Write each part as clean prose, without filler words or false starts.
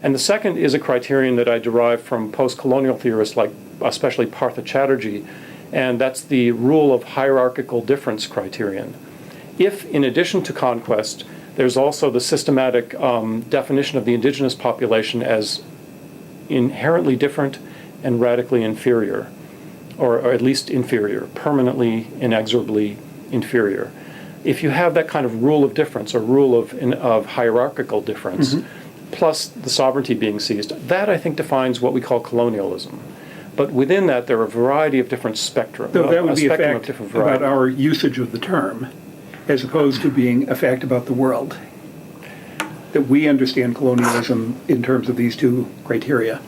And the second is a criterion that I derive from post-colonial theorists like especially Partha Chatterjee, and that's the rule of hierarchical difference criterion. If, in addition to conquest, there's also the systematic definition of the indigenous population as inherently different and radically inferior, or at least inferior, permanently, inexorably inferior. If you have that kind of rule of difference, or rule of hierarchical difference, plus the sovereignty being seized, that I think defines what we call colonialism. But within that, there are a variety of different spectra. So that would be a fact about our usage of the term, as opposed to being a fact about the world. That we understand colonialism in terms of these two criteria.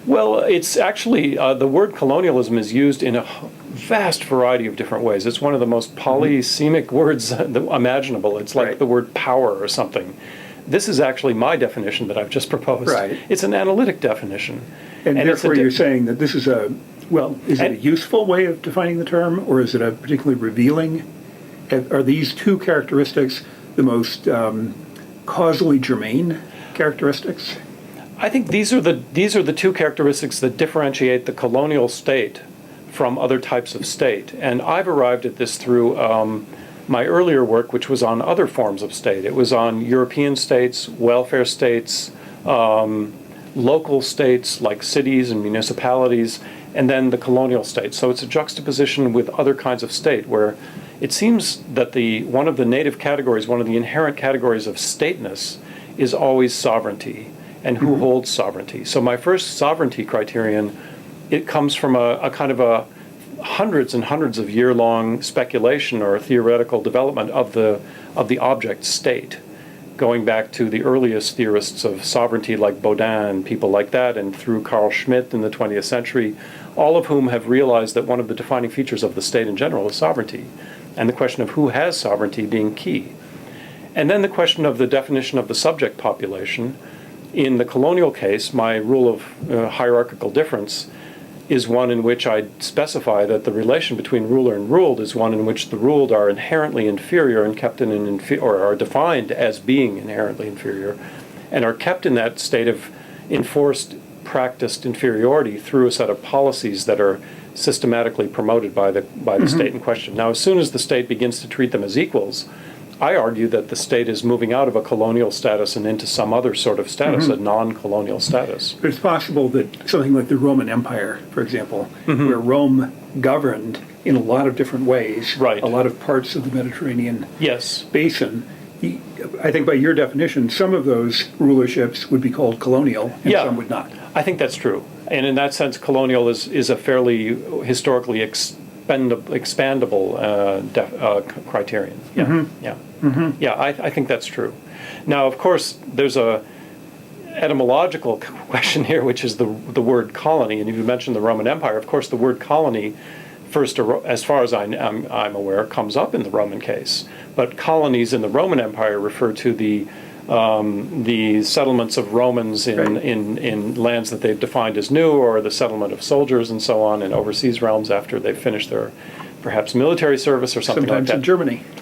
Well, it's actually, the word colonialism is used in a vast variety of different ways. It's one of the most polysemic words imaginable. It's like the word power or something. This is actually my definition that I've just proposed. Right. It's an analytic definition. And therefore you're saying that this is is it a useful way of defining the term, or is it a particularly revealing? Are these two characteristics the most causally germane characteristics? I think these are the two characteristics that differentiate the colonial state from other types of state. And I've arrived at this through my earlier work, which was on other forms of state. It was on European states, welfare states, local states like cities and municipalities, and then the colonial state. So it's a juxtaposition with other kinds of state where it seems that one of the native categories, one of the inherent categories of stateness is always sovereignty and who holds sovereignty. So my first sovereignty criterion, it comes from a kind of a hundreds and hundreds of year-long speculation or theoretical development of the object state, going back to the earliest theorists of sovereignty like Baudin, people like that, and through Carl Schmitt in the 20th century, all of whom have realized that one of the defining features of the state in general is sovereignty, and the question of who has sovereignty being key. And then the question of the definition of the subject population. In the colonial case, my rule of hierarchical difference is one in which I specify that the relation between ruler and ruled is one in which the ruled are inherently inferior and kept in an or are defined as being inherently inferior, and are kept in that state of enforced, practiced inferiority through a set of policies that are systematically promoted by the state in question. Now, as soon as the state begins to treat them as equals, I argue that the state is moving out of a colonial status and into some other sort of status, a non-colonial status. But it's possible that something like the Roman Empire, for example, where Rome governed in a lot of different ways, a lot of parts of the Mediterranean basin, I think by your definition, some of those rulerships would be called colonial and some would not. I think that's true. And in that sense, colonial is a fairly historically expandable criterion. I think that's true. Now, of course, there's a etymological question here, which is the word colony. And you mentioned the Roman Empire. Of course, the word colony, first, as far as I'm aware, comes up in the Roman case. But colonies in the Roman Empire refer to the settlements of Romans in lands that they've defined as new, or the settlement of soldiers and so on in overseas realms after they've finished their perhaps military service or something like that.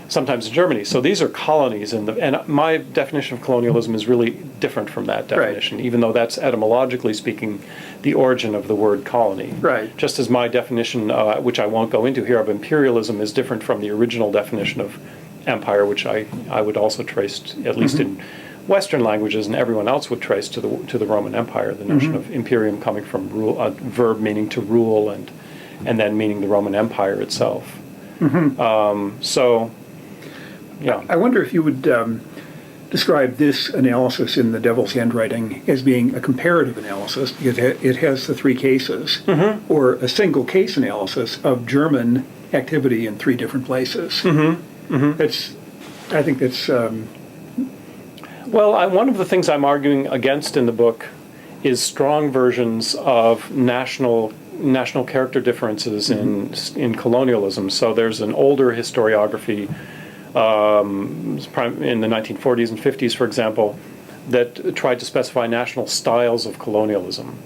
Sometimes in Germany. So these are colonies, and my definition of colonialism is really different from that definition, even though that's etymologically speaking the origin of the word colony. Just as my definition, which I won't go into here, of imperialism is different from the original definition of empire, which I would also trace, at least in Western languages, and everyone else would trace to the Roman Empire, the notion of imperium coming from rule, a verb meaning to rule, and then meaning the Roman Empire itself. I wonder if you would describe this analysis in The Devil's Handwriting as being a comparative analysis, because it has the three cases, or a single case analysis of German activity in three different places. I think that's... Well, one of the things I'm arguing against in the book is strong versions of national character differences in colonialism. So there's an older historiography in the 1940s and 50s, for example, that tried to specify national styles of colonialism.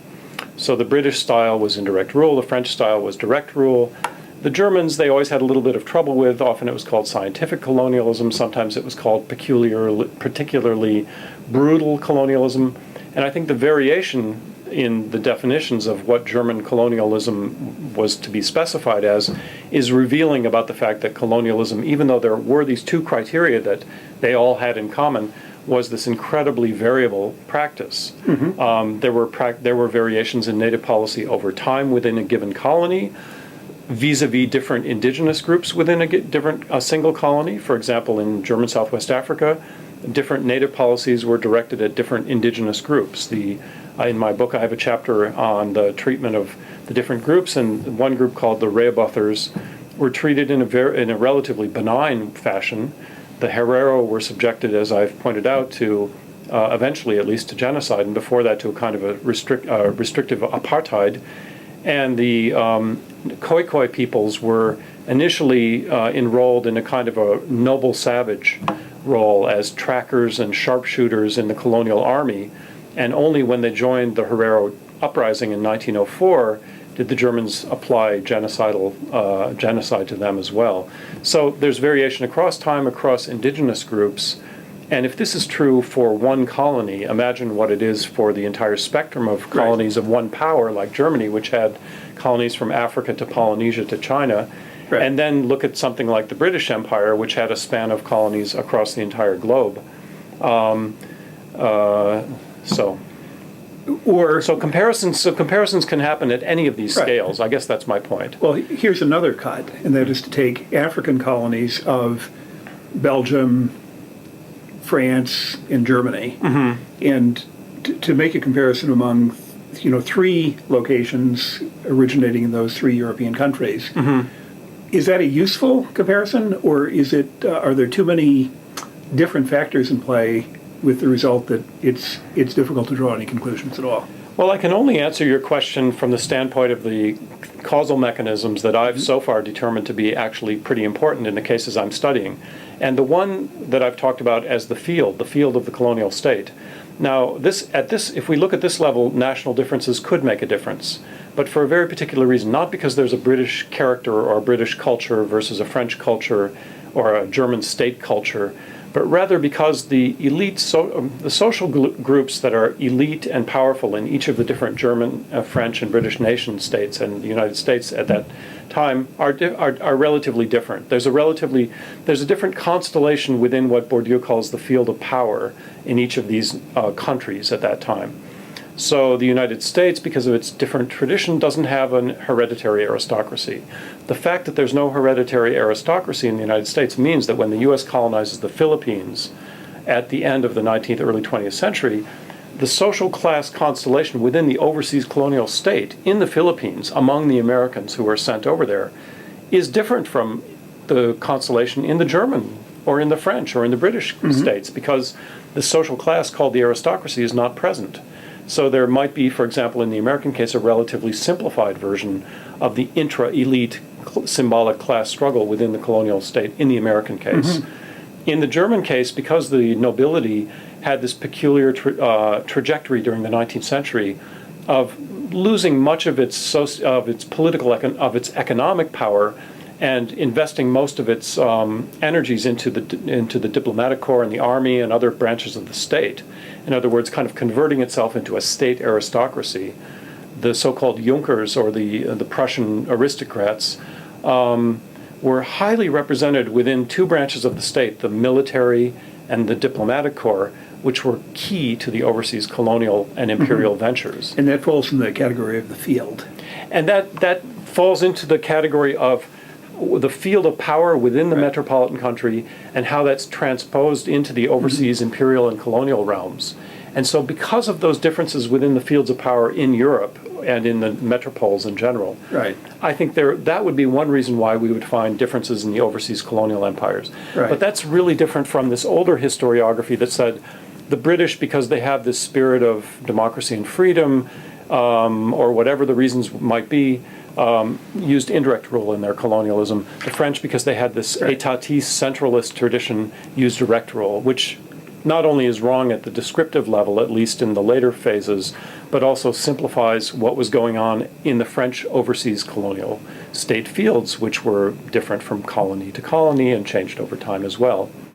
So the British style was indirect rule, the French style was direct rule. The Germans, they always had a little bit of trouble with. Often it was called scientific colonialism. Sometimes it was called particularly brutal colonialism. And I think the variation in the definitions of what German colonialism was to be specified as is revealing about the fact that colonialism, even though there were these two criteria that they all had in common, was this incredibly variable practice. There were variations in native policy over time within a given colony, vis-a-vis different indigenous groups within a single colony. For example, in German Southwest Africa, different native policies were directed at different indigenous groups. In my book, I have a chapter on the treatment of the different groups, and one group called the Rehobothers were treated in a relatively benign fashion. The Herero were subjected, as I've pointed out, to eventually at least to genocide, and before that to a kind of a restrictive apartheid. And the Khoikhoi peoples were initially enrolled in a kind of a noble savage role as trackers and sharpshooters in the colonial army, and only when they joined the Herero uprising in 1904 did the Germans apply genocide to them as well. So there's variation across time, across indigenous groups, and if this is true for one colony, imagine what it is for the entire spectrum of colonies of one power, like Germany, which had colonies from Africa to Polynesia to China. Right. And then look at something like the British Empire, which had a span of colonies across the entire globe. So comparisons can happen at any of these scales. I guess that's my point. Well, here's another cut, and that is to take African colonies of Belgium, France, and Germany, and to make a comparison among three locations originating in those three European countries. Is that a useful comparison, or are there too many different factors in play with the result that it's difficult to draw any conclusions at all? Well, I can only answer your question from the standpoint of the causal mechanisms that I've so far determined to be actually pretty important in the cases I'm studying. And the one that I've talked about as the field of the colonial state. Now, if we look at this level, national differences could make a difference, but for a very particular reason, not because there's a British character or a British culture versus a French culture or a German state culture, but rather because the the social groups that are elite and powerful in each of the different German, French, and British nation states and the United States at that time are relatively different. There's a different constellation within what Bourdieu calls the field of power in each of these countries at that time. So the United States, because of its different tradition, doesn't have an hereditary aristocracy. The fact that there's no hereditary aristocracy in the United States means that when the U.S. colonizes the Philippines at the end of the 19th, early 20th century, the social class constellation within the overseas colonial state in the Philippines among the Americans who are sent over there is different from the constellation in the German or in the French or in the British states, because the social class called the aristocracy is not present. So there might be, for example, in the American case, a relatively simplified version of the intra-elite symbolic class struggle within the colonial state in the American case. In the German case, because the nobility had this peculiar trajectory during the 19th century of losing much of its economic power and investing most of its energies into the diplomatic corps and the army and other branches of the state. In other words, kind of converting itself into a state aristocracy. The so-called Junkers, or the Prussian aristocrats, were highly represented within two branches of the state, the military and the diplomatic corps, which were key to the overseas colonial and imperial ventures. And that falls in the category of the field. And that falls into the category of the field of power within the metropolitan country and how that's transposed into the overseas imperial and colonial realms. And so because of those differences within the fields of power in Europe and in the metropoles in general, I think that would be one reason why we would find differences in the overseas colonial empires. But that's really different from this older historiography that said the British, because they have this spirit of democracy and freedom, or whatever the reasons might be, used indirect rule in their colonialism. The French, because they had this étatiste centralist tradition, used direct rule, which not only is wrong at the descriptive level, at least in the later phases, but also simplifies what was going on in the French overseas colonial state fields, which were different from colony to colony and changed over time as well.